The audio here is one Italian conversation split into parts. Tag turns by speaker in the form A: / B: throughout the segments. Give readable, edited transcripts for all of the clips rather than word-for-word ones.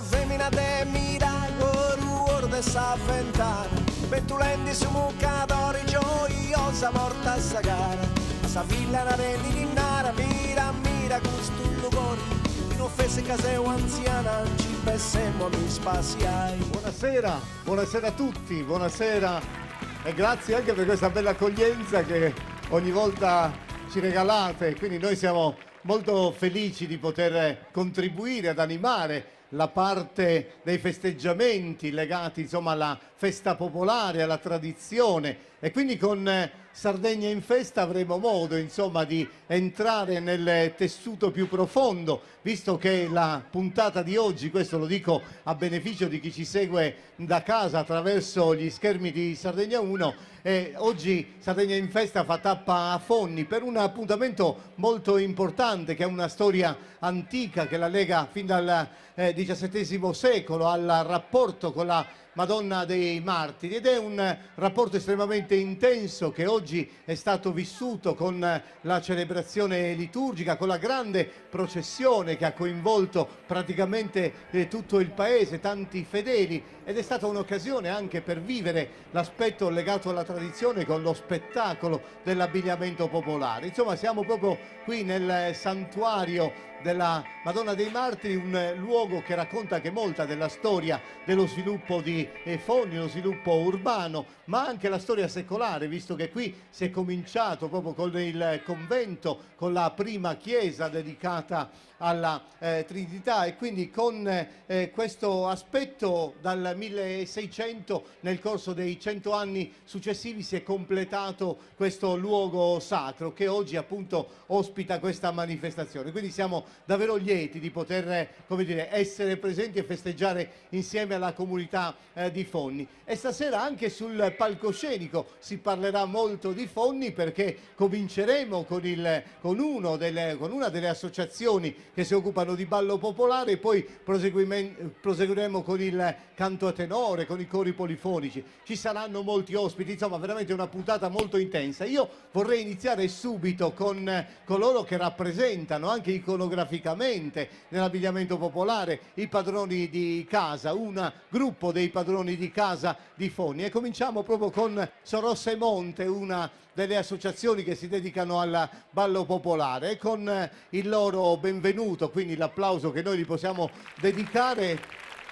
A: femmina de miracolo de sa ventana, petulenti su muccatori gioiosa morta a sagara, a sa villa la rendi di nara, mira mira questo luogore, in offese caseo anziana, ci pensiamo mi spaziai.
B: Buonasera, buonasera a tutti, buonasera e grazie anche per questa bella accoglienza che ogni volta ci regalate, quindi noi siamo molto felici di poter contribuire ad animare la parte dei festeggiamenti legati insomma alla festa popolare, alla tradizione, e quindi con Sardegna in Festa avremo modo insomma di entrare nel tessuto più profondo, visto che la puntata di oggi, questo lo dico a beneficio di chi ci segue da casa attraverso gli schermi di Sardegna 1, oggi Sardegna in Festa fa tappa a Fonni per un appuntamento molto importante che è una storia antica che la lega fin dal XVII secolo al rapporto con la Madonna dei Martiri, ed è un rapporto estremamente intenso che oggi è stato vissuto con la celebrazione liturgica, con la grande processione che ha coinvolto praticamente tutto il paese, tanti fedeli, ed è stata un'occasione anche per vivere l'aspetto legato alla tradizione con lo spettacolo dell'abbigliamento popolare. Insomma, siamo proprio qui nel santuario della Madonna dei Martiri, un luogo che racconta anche molta della storia dello sviluppo di Fonni, lo sviluppo urbano, ma anche la storia secolare, visto che qui si è cominciato proprio con il convento, con la prima chiesa dedicata alla Trinità, e quindi con questo aspetto dal 1600 nel corso dei 100 anni successivi si è completato questo luogo sacro che oggi appunto ospita questa manifestazione. Quindi siamo davvero lieti di poter come dire, essere presenti e festeggiare insieme alla comunità di Fonni. E stasera anche sul palcoscenico si parlerà molto di Fonni, perché cominceremo con una delle associazioni che si occupano di ballo popolare, e poi proseguiremo con il canto a tenore, con i cori polifonici. Ci saranno molti ospiti, insomma veramente una puntata molto intensa. Io vorrei iniziare subito con coloro che rappresentano anche iconograficamente nell'abbigliamento popolare i padroni di casa, un gruppo dei padroni di casa di Fonni, e cominciamo proprio con Sorossa e Monte, una delle associazioni che si dedicano al ballo popolare, e con il loro benvenuto, quindi l'applauso che noi gli possiamo dedicare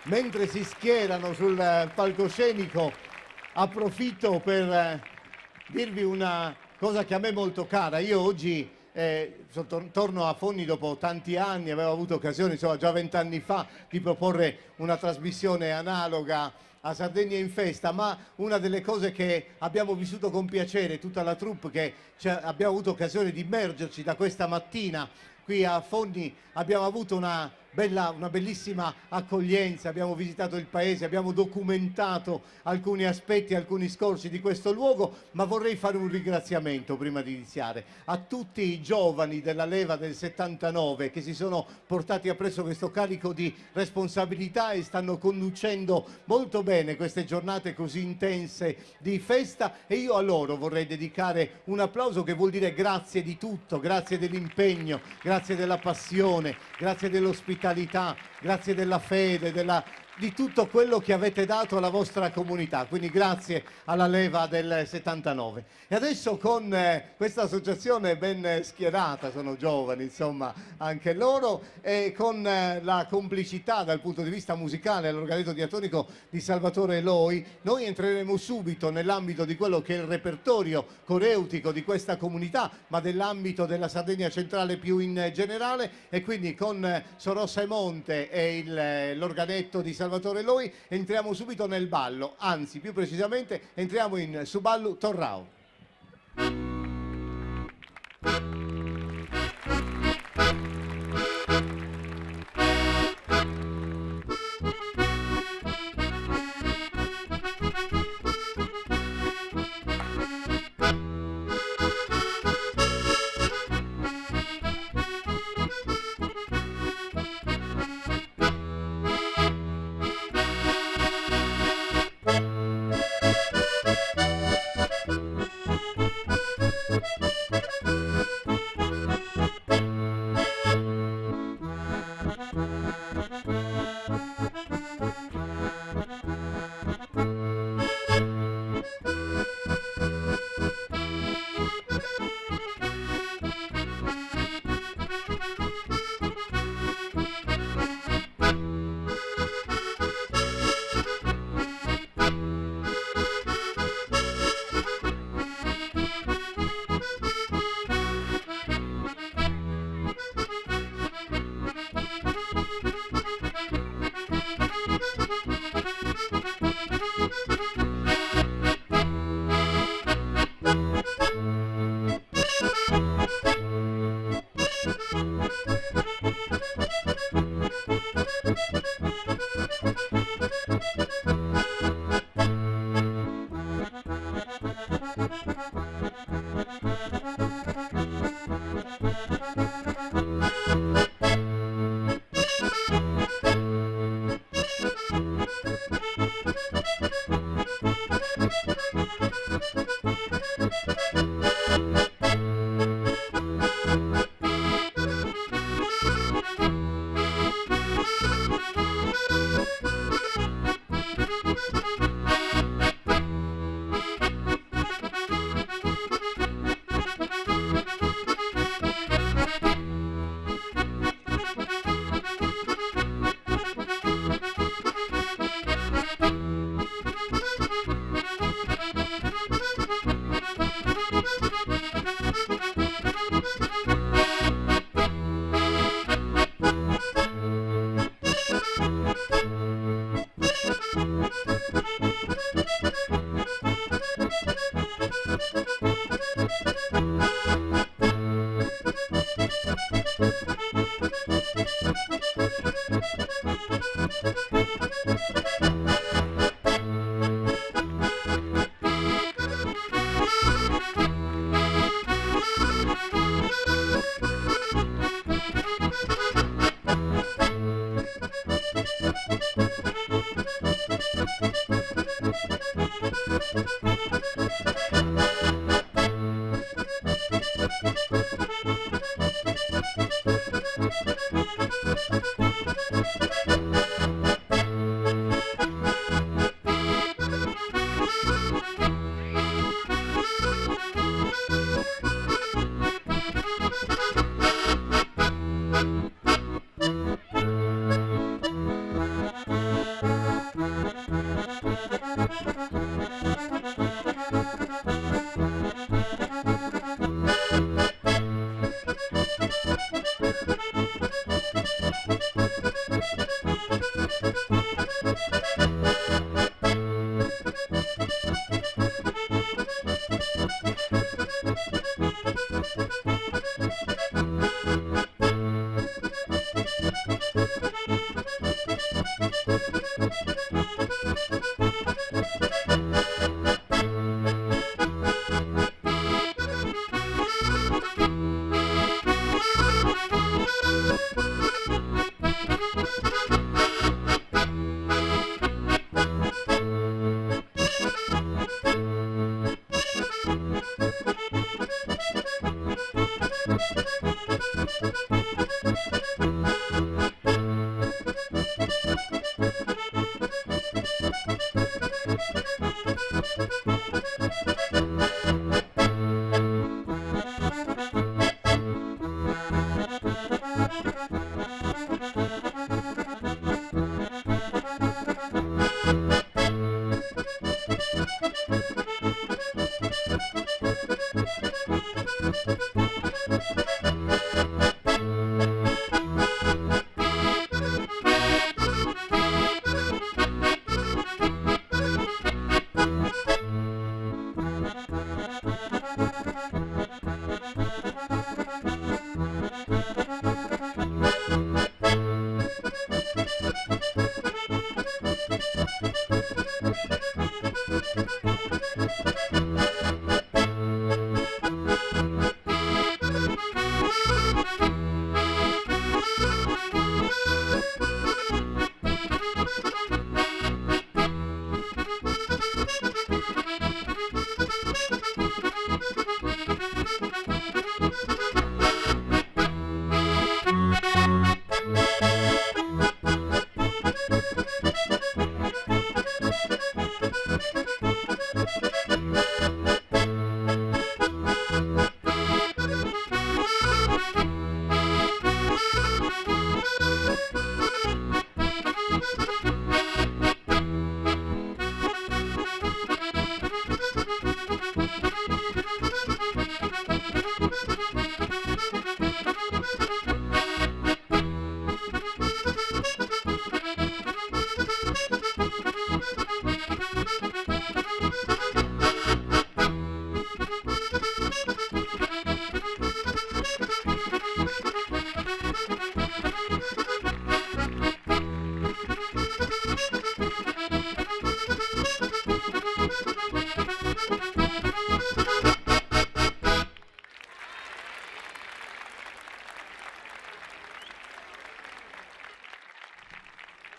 B: mentre si schierano sul palcoscenico. Approfitto per dirvi una cosa che a me è molto cara. Io oggi torno a Fonni dopo tanti anni, avevo avuto occasione, insomma già 20 anni fa, di proporre una trasmissione analoga a Sardegna in Festa, ma una delle cose che abbiamo vissuto con piacere, tutta la troupe che abbiamo avuto occasione di immergerci da questa mattina qui a Fonni, abbiamo avuto una bellissima accoglienza, abbiamo visitato il paese, abbiamo documentato alcuni aspetti, alcuni scorci di questo luogo, ma vorrei fare un ringraziamento prima di iniziare a tutti i giovani della leva del 79 che si sono portati appresso questo carico di responsabilità e stanno conducendo molto bene queste giornate così intense di festa, e io a loro vorrei dedicare un applauso che vuol dire grazie di tutto, grazie dell'impegno, grazie della passione, grazie dell'ospitalità, grazie della fede, di tutto quello che avete dato alla vostra comunità, quindi grazie alla leva del 79. E adesso con questa associazione ben schierata, sono giovani insomma anche loro, e con la complicità dal punto di vista musicale all'organetto diatonico di Salvatore Loi, noi entreremo subito nell'ambito di quello che è il repertorio coreutico di questa comunità, ma dell'ambito della Sardegna centrale più in generale, e quindi con Sorossa e Monte e l'organetto di Salvatore Loi entriamo subito nel ballo, anzi più precisamente entriamo in Suballu Torrao.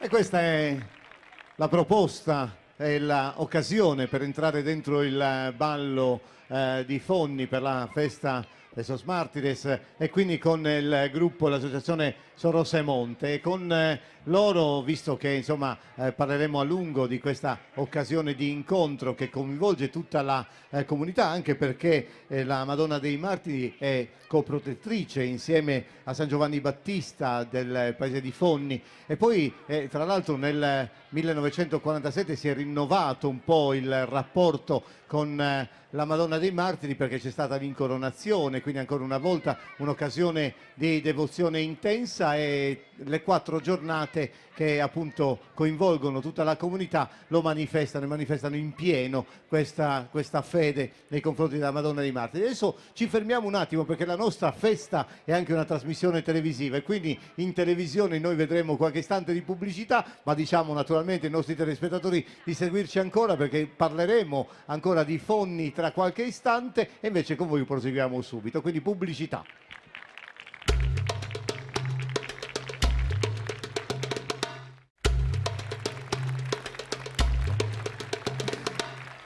B: E questa è la proposta, è l'occasione per entrare dentro il ballo di Fonni per la festa Sos Martires e quindi con il gruppo, l'associazione Sorose Monte, e con loro, visto che insomma parleremo a lungo di questa occasione di incontro che coinvolge tutta la comunità, anche perché la Madonna dei Martiri è coprotettrice insieme a San Giovanni Battista del paese di Fonni, e poi tra l'altro nel 1947 si è rinnovato un po' il rapporto con la Madonna dei Martiri, perché c'è stata l'incoronazione, quindi ancora una volta un'occasione di devozione intensa, e le 4 giornate che appunto coinvolgono tutta la comunità lo manifestano, e manifestano in pieno questa fede nei confronti della Madonna dei Martiri. Adesso ci fermiamo un attimo, perché la nostra festa è anche una trasmissione televisiva, e quindi in televisione noi vedremo qualche istante di pubblicità, ma diciamo naturalmente ai nostri telespettatori di seguirci ancora, perché parleremo ancora di Fonni tra qualche istante, e invece con voi proseguiamo subito, quindi pubblicità.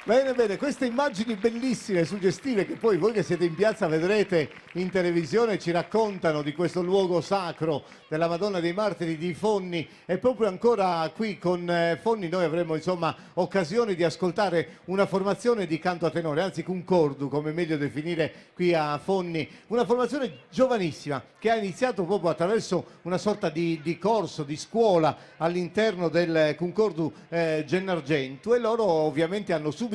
B: Bene, bene, queste immagini bellissime e suggestive che poi voi che siete in piazza vedrete in televisione ci raccontano di questo luogo sacro della Madonna dei Martiri di Fonni, e proprio ancora qui con Fonni noi avremo insomma occasione di ascoltare una formazione di canto a tenore, anzi concordu, come meglio definire qui a Fonni, una formazione giovanissima che ha iniziato proprio attraverso una sorta di corso, di scuola all'interno del Concordu Gennargentu, e loro ovviamente hanno subito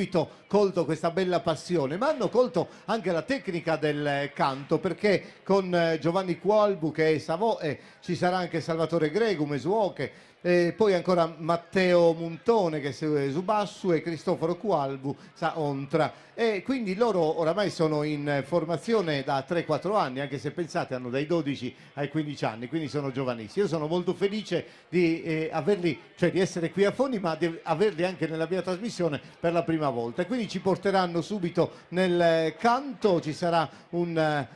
B: colto questa bella passione, ma hanno colto anche la tecnica del canto, perché con Giovanni Qualbu che è Savò, ci sarà anche Salvatore Gregu, Mesuoche, poi ancora Matteo Muntone che è Subassu, e Cristoforo Qualbu sa Ontra, e quindi loro oramai sono in formazione da 3-4 anni, anche se pensate hanno dai 12 ai 15 anni, quindi sono giovanissimi. Io sono molto felice di averli, cioè di essere qui a Fonni, ma di averli anche nella mia trasmissione per la prima volta, e quindi ci porteranno subito nel canto. Ci sarà un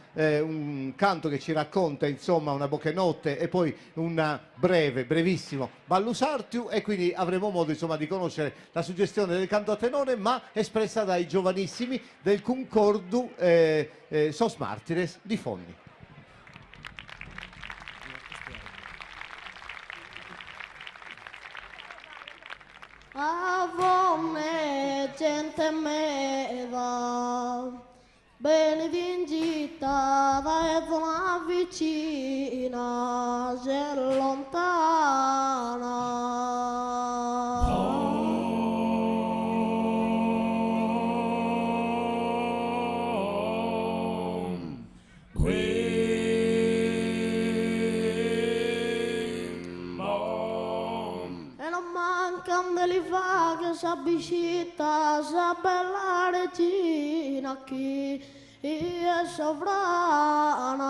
B: canto che ci racconta insomma una boccanotte, e poi un brevissimo ballusartiu, e quindi avremo modo insomma di conoscere la suggestione del canto a tenore, ma espressa dai giovanissimi del Concordu Sos Martires di Fonni.
C: A Fonni gente meva, bene in città e zona vicina, se lontana. Li fa che s'avvicina, sa bella regina chi è sovrana.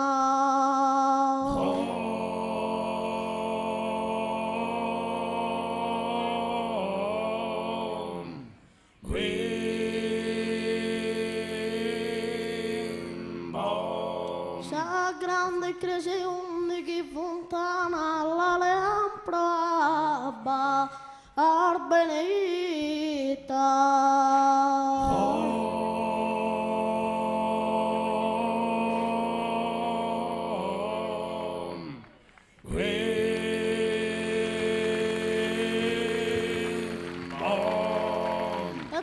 C: Sa grande crese undichi fontana la lampraba Arbeneita. E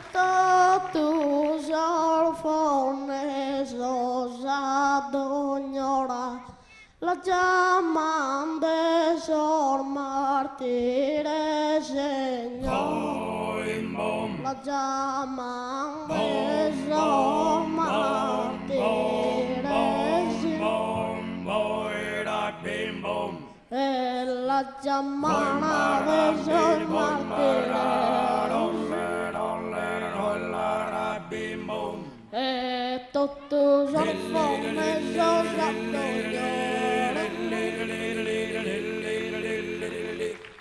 C: tu sol forneso sa d'ognora la chiamande sol martire Señor, la chiamande sol martire Señor, e la chiamada de sol martire e tutto sol forneso sa d'ognora.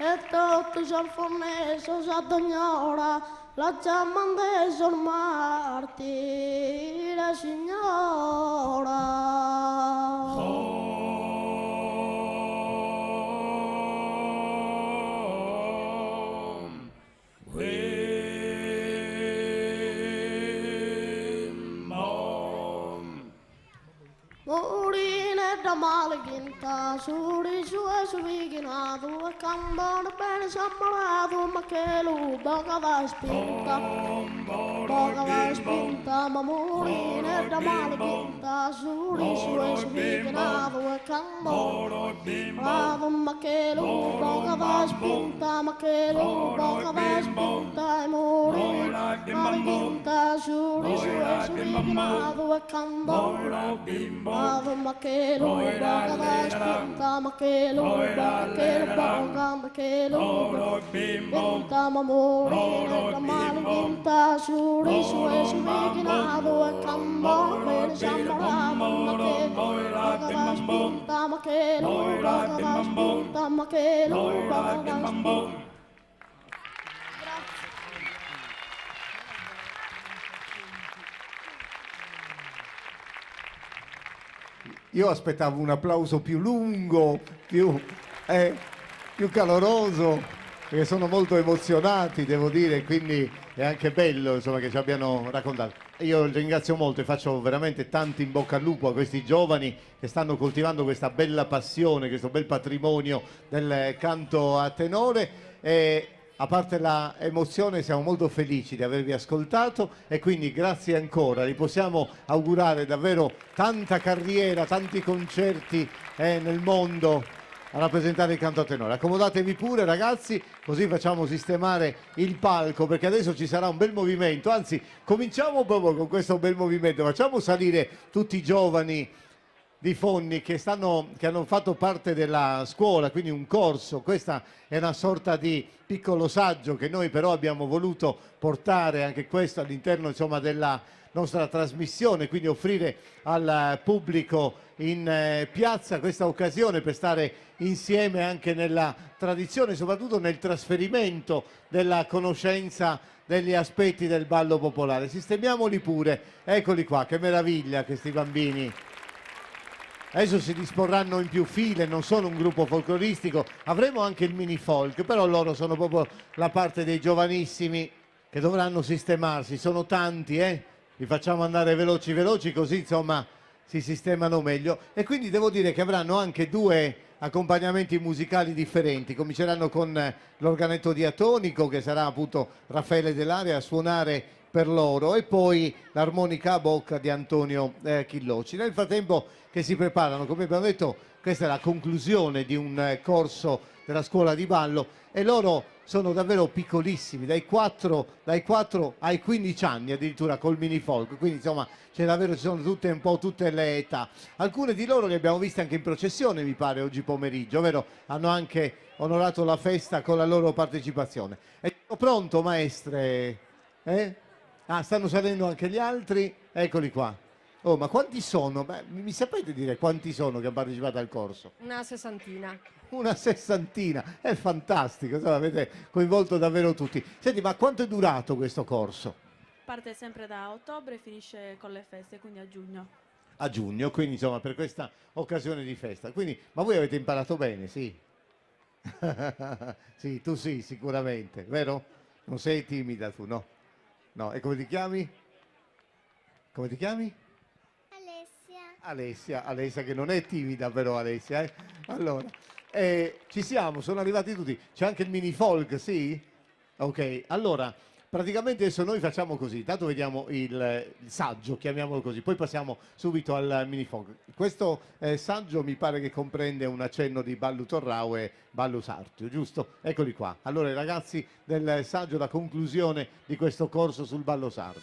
C: E tutto sol forneso sa d'ognora, la chiaman de sol martire Signora.
D: Queen Mom.
C: maliginta, suri sue suviginado, e candone bene sammarado, ma che lu boga va spinta, ma morire da maliginta, suri sue suviginado, e candone bravo, ma che lu boga va spinta, ma che lu boga va spinta, e morire maliginta, suri sue suviginado, e candone bravo, ma che lu boga va spinta, ma che lu boga, ma che lu spinta, ma morire da maliginta, suri sue suviginado, e candone bene sammarado, ma che boga va spinta, ma che lu boga va spinta, ma che lu boga va spinta.
B: Io aspettavo un applauso più lungo, più caloroso, perché sono molto emozionati, devo dire, quindi è anche bello, insomma, che ci abbiano raccontato. Io ringrazio molto e faccio veramente tanto in bocca al lupo a questi giovani che stanno coltivando questa bella passione, questo bel patrimonio del canto a tenore. E a parte la emozione, siamo molto felici di avervi ascoltato e quindi grazie ancora. Vi possiamo augurare davvero tanta carriera, tanti concerti nel mondo a rappresentare il canto a tenore. Accomodatevi pure, ragazzi, così facciamo sistemare il palco, perché adesso ci sarà un bel movimento. Anzi, cominciamo proprio con questo bel movimento. Facciamo salire tutti i giovani di Fonni che hanno fatto parte della scuola, quindi un corso. Questa è una sorta di piccolo saggio che noi però abbiamo voluto portare anche questo all'interno, insomma, della nostra trasmissione, quindi offrire al pubblico in piazza questa occasione per stare insieme anche nella tradizione, soprattutto nel trasferimento della conoscenza degli aspetti del ballo popolare. Sistemiamoli pure, eccoli qua, che meraviglia questi bambini. Adesso si disporranno in più file, non sono un gruppo folcloristico, avremo anche il mini folk, però loro sono proprio la parte dei giovanissimi che dovranno sistemarsi, sono tanti, li facciamo andare veloci veloci così insomma si sistemano meglio, e quindi devo dire che avranno anche due accompagnamenti musicali differenti. Cominceranno con l'organetto diatonico, che sarà appunto Raffaele Dell'Area a suonare per loro, e poi l'armonica a bocca di Antonio Chilloci. Nel frattempo che si preparano, come abbiamo detto, questa è la conclusione di un corso della scuola di ballo e loro sono davvero piccolissimi, dai 4 ai 15 anni addirittura col mini folk, quindi insomma c'è davvero, ci sono un po' tutte le età. Alcune di loro le abbiamo viste anche in processione, mi pare, oggi pomeriggio, vero? Hanno anche onorato la festa con la loro partecipazione. È tutto pronto, maestre? Ah, stanno salendo anche gli altri, eccoli qua. Oh, ma quanti sono? Mi sapete dire quanti sono che hanno partecipato al corso?
D: Una sessantina.
B: Una sessantina, è fantastico, insomma, avete coinvolto davvero tutti. Senti, ma quanto è durato questo corso?
E: Parte sempre da ottobre e finisce con le feste, quindi a giugno.
B: A giugno, quindi insomma per questa occasione di festa. Quindi, ma voi avete imparato bene, sì? Sì, tu sì, sicuramente, vero? Non sei timida tu, no? No, e come ti chiami? Come ti chiami? Alessia che non è timida però, Alessia. Allora, ci siamo, sono arrivati tutti. C'è anche il mini folk, sì? Ok, allora, praticamente adesso noi facciamo così, tanto vediamo il saggio, chiamiamolo così, poi passiamo subito al mini folk. Questo saggio mi pare che comprende un accenno di Ballo Torrao e Ballo Sartio, giusto? Eccoli qua. Allora, i ragazzi del saggio, la conclusione di questo corso sul Ballo Sardo.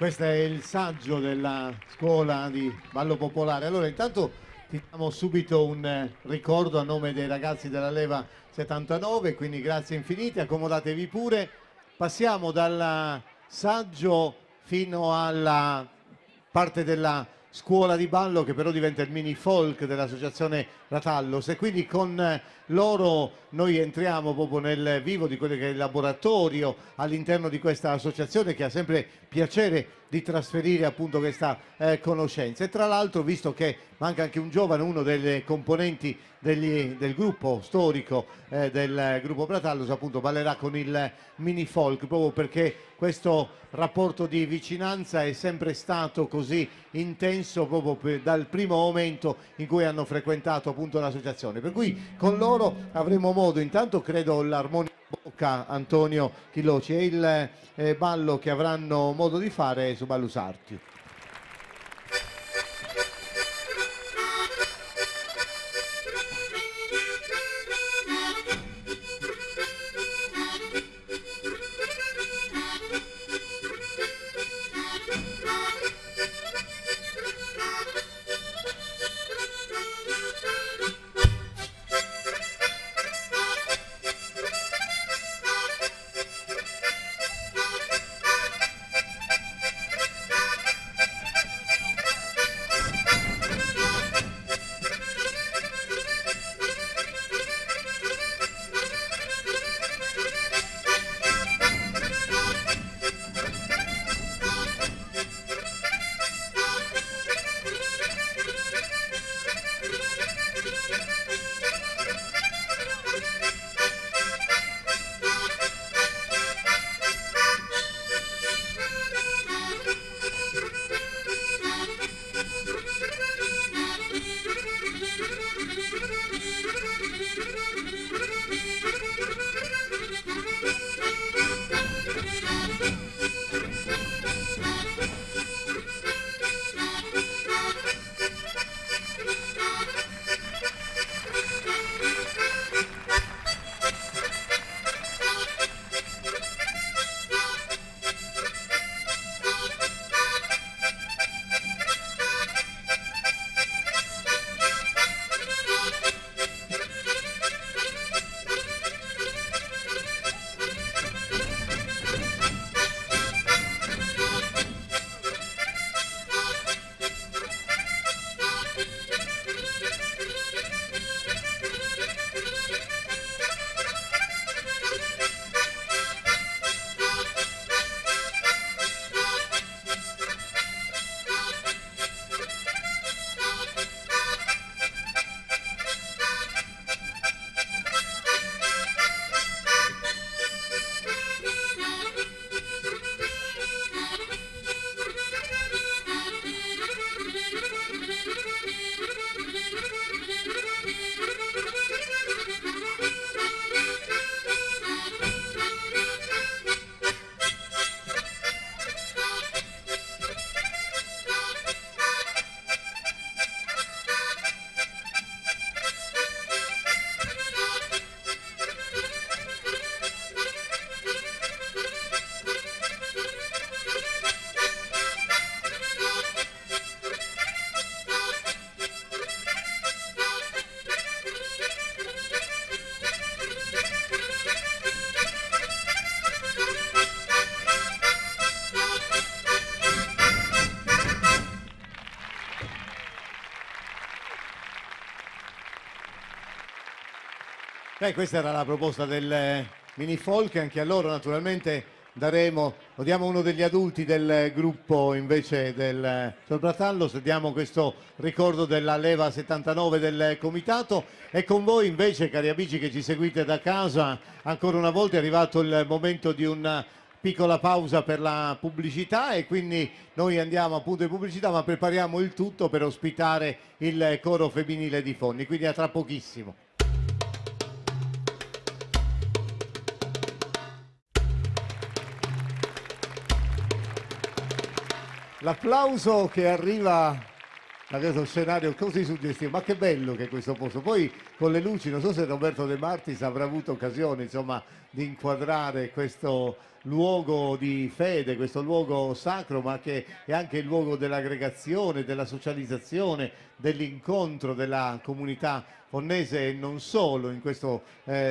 B: Questo è il saggio della scuola di ballo popolare. Allora, intanto ti diamo subito un ricordo a nome dei ragazzi della Leva 79, quindi grazie infinite, accomodatevi pure. Passiamo dal saggio fino alla parte della scuola di ballo che però diventa il mini folk dell'associazione Ratallos, e quindi con loro noi entriamo proprio nel vivo di quello che è il laboratorio all'interno di questa associazione, che ha sempre piacere di trasferire appunto questa conoscenza. E tra l'altro, visto che manca anche un giovane, uno dei componenti del gruppo storico del gruppo Ratallos, appunto ballerà con il mini folk, proprio perché questo rapporto di vicinanza è sempre stato così intenso proprio dal primo momento in cui hanno frequentato appunto l'associazione, per cui con loro avremo modo, intanto credo l'armonia bocca Antonio Chiloci e il ballo che avranno modo di fare su Ballo Sarti. Questa era la proposta del mini folk, anche a loro naturalmente lo diamo uno degli adulti del gruppo invece del Sorbratallo, diamo questo ricordo della leva 79 del comitato, e con voi invece, cari amici che ci seguite da casa, ancora una volta è arrivato il momento di una piccola pausa per la pubblicità, e quindi noi andiamo appunto in pubblicità, ma prepariamo il tutto per ospitare il coro femminile di Fonni, quindi a tra pochissimo. L'applauso che arriva da questo scenario così suggestivo, ma che bello che è questo posto. Poi con le luci, non so se Roberto De Martis avrà avuto occasione insomma di inquadrare questo luogo di fede, questo luogo sacro, ma che è anche il luogo dell'aggregazione, della socializzazione, dell'incontro della comunità fonnese e non solo, in questo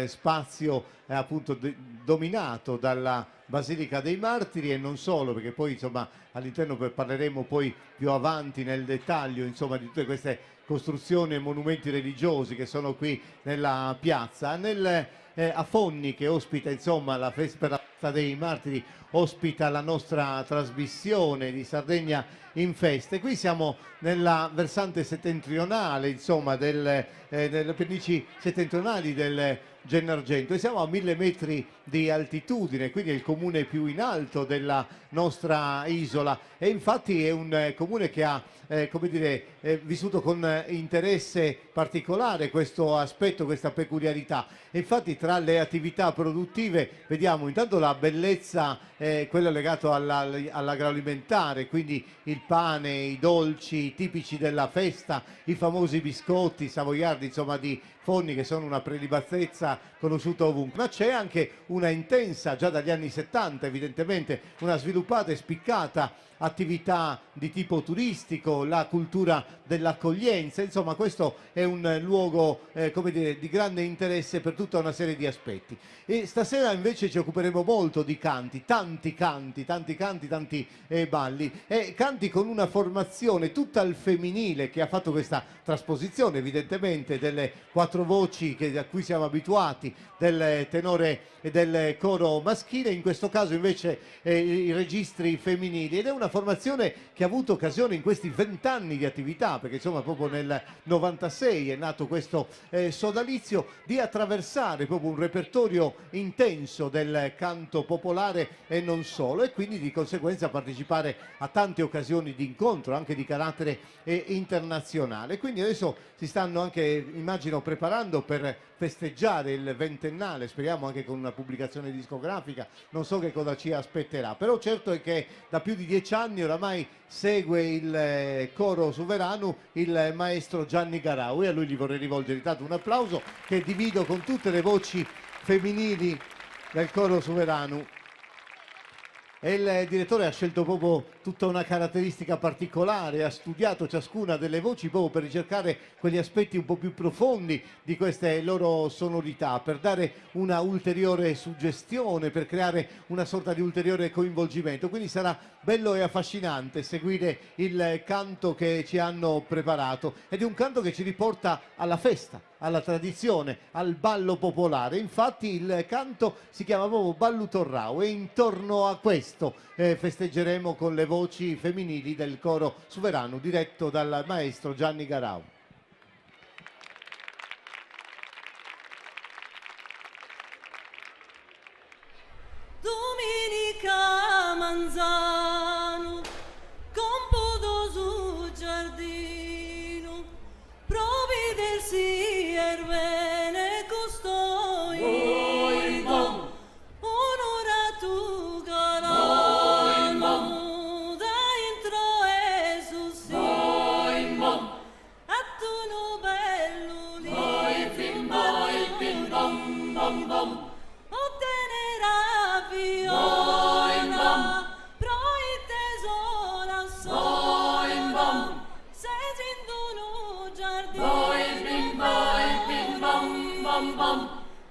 B: spazio appunto dominato dalla Basilica dei Martiri, e non solo, perché poi insomma all'interno parleremo poi più avanti nel dettaglio insomma di tutte queste costruzioni e monumenti religiosi che sono qui nella piazza. A Fonni, che ospita insomma la festa dei Martiri, ospita la nostra trasmissione di Sardegna in Feste. Qui siamo nella versante settentrionale insomma delle pendici settentrionali del Gennargentu, e siamo a 1000 metri di altitudine, quindi è il comune più in alto della nostra isola, e infatti è un comune che ha vissuto con interesse particolare questo aspetto, questa peculiarità. E infatti tra le attività produttive vediamo intanto la bellezza, quella legata all'agroalimentare, quindi il pane, i dolci tipici della festa, i famosi biscotti savoiardi insomma di Fonni, che sono una prelibatezza conosciuta ovunque, ma c'è anche una intensa, già dagli anni 70 evidentemente, una sviluppata e spiccata attività di tipo turistico, la cultura dell'accoglienza, insomma questo è un luogo di grande interesse per tutta una serie di aspetti. E stasera invece ci occuperemo molto di canti, tanti balli, e canti con una formazione tutta al femminile, che ha fatto questa trasposizione evidentemente delle quattro voci a cui siamo abituati, del tenore e del coro maschile, in questo caso invece i registri femminili, ed è una formazione che ha avuto occasione in questi 20 anni di attività, perché insomma proprio nel 96 è nato questo sodalizio, di attraversare proprio un repertorio intenso del canto popolare e non solo, e quindi di conseguenza partecipare a tante occasioni di incontro anche di carattere internazionale. Quindi adesso si stanno anche, immagino, preparando per festeggiare il ventennale, speriamo anche con una pubblicazione discografica, non so che cosa ci aspetterà, però certo è che da più di 10 anni oramai segue il coro Suveranu il maestro Gianni Garau, e a lui gli vorrei rivolgere intanto un applauso che divido con tutte le voci femminili del coro Suveranu. E il direttore ha scelto proprio tutta una caratteristica particolare, ha studiato ciascuna delle voci proprio per ricercare quegli aspetti un po' più profondi di queste loro sonorità, per dare una ulteriore suggestione, per creare una sorta di ulteriore coinvolgimento. Quindi sarà bello e affascinante seguire il canto che ci hanno preparato, ed è un canto che ci riporta alla festa, alla tradizione, al ballo popolare. Infatti il canto si chiama proprio Ballo Torrau, e intorno a questo festeggeremo con le voci femminili del coro Suveranu diretto dal maestro Gianni Garau.
D: Domenica Manzano, computo sul giardino, provvedersi ervene costoi. Onorato Garano, da intro Esus, a tu no bello lì, bim bam bam bam. Ottenerà viola, proite sola sola, sei in un giardino, bim bam bam,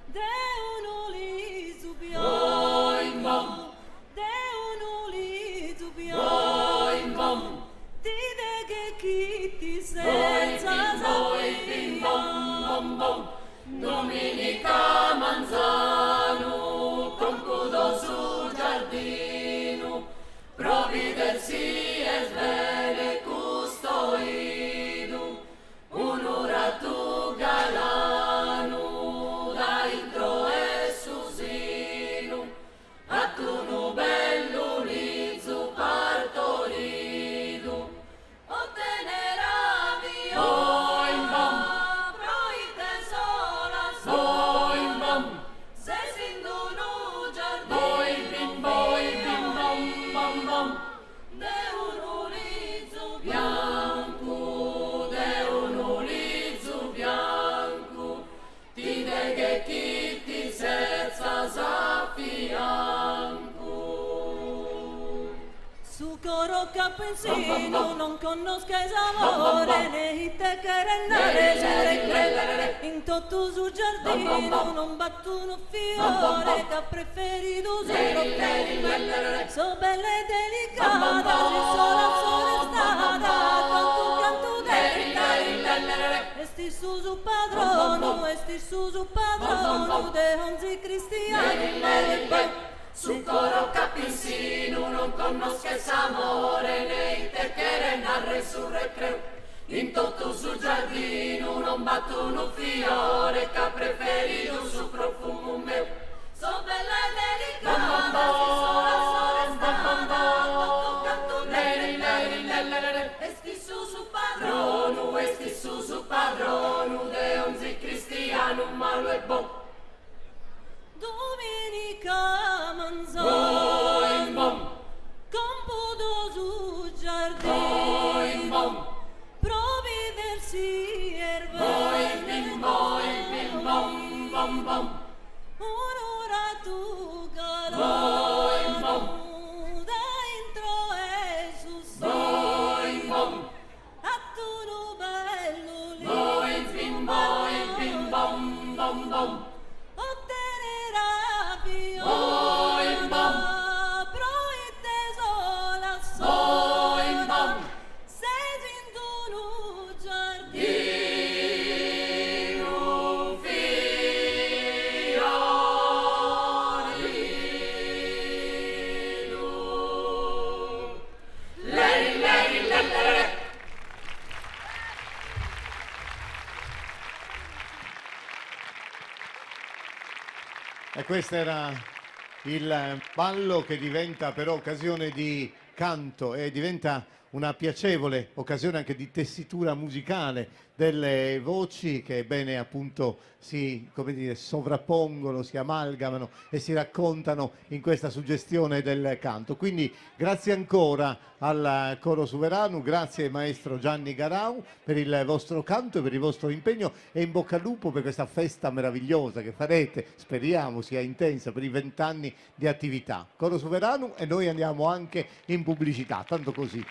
D: Deo li subiamo, Deo li subiamo, dite che chi ti senza sapere,
F: Domenica
D: manzano, computo sul giardino, provvidersi e svene custoido, un'ora tu galano, da intro e susino, a tu nu bello lizzo partorido, otteneravi oi bam, proite sola sola, se sinduno giardino, bim bam bam bam, de un ulizzo bianco, de un ulizzo bianco, ti deghe chi ti senza fianco. Su coro capensino non conosca esamore, né te querennare sure in tutto sul giardino non battuno fiore che preferito so bella e delicata, si sola stata con tu canto esti su padrono, esti su padrono de onzi cristiani. Su coro capensino non conosca s'amore, né te querennare sure creu, in tutto sul giardino non battuno fiore che preferito su profumo meu. So bella e delicata, si sola stata, tu canto esti su padrono, esti su padrono, de onzi cristiano malo e bon. Domenica manzano, computo sul giardino, provvidersi ervene, un'ora tu galano, da intro e susino, a tu nu bello lizzo, ottenera viola, proite sola sola, sei giunto un giardino fiorino. Lei.
B: E questo era il ballo che diventa però occasione di canto e diventa una piacevole occasione anche di tessitura musicale delle voci che bene appunto si, come dire, sovrappongono, si amalgamano e si raccontano in questa suggestione del canto. Quindi grazie ancora al Coro Suverano, grazie maestro Gianni Garau per il vostro canto e per il vostro impegno e in bocca al lupo per questa festa meravigliosa che farete, speriamo sia intensa, per i 20 anni di attività. Coro Suverano e noi andiamo anche in pubblicità, tanto così.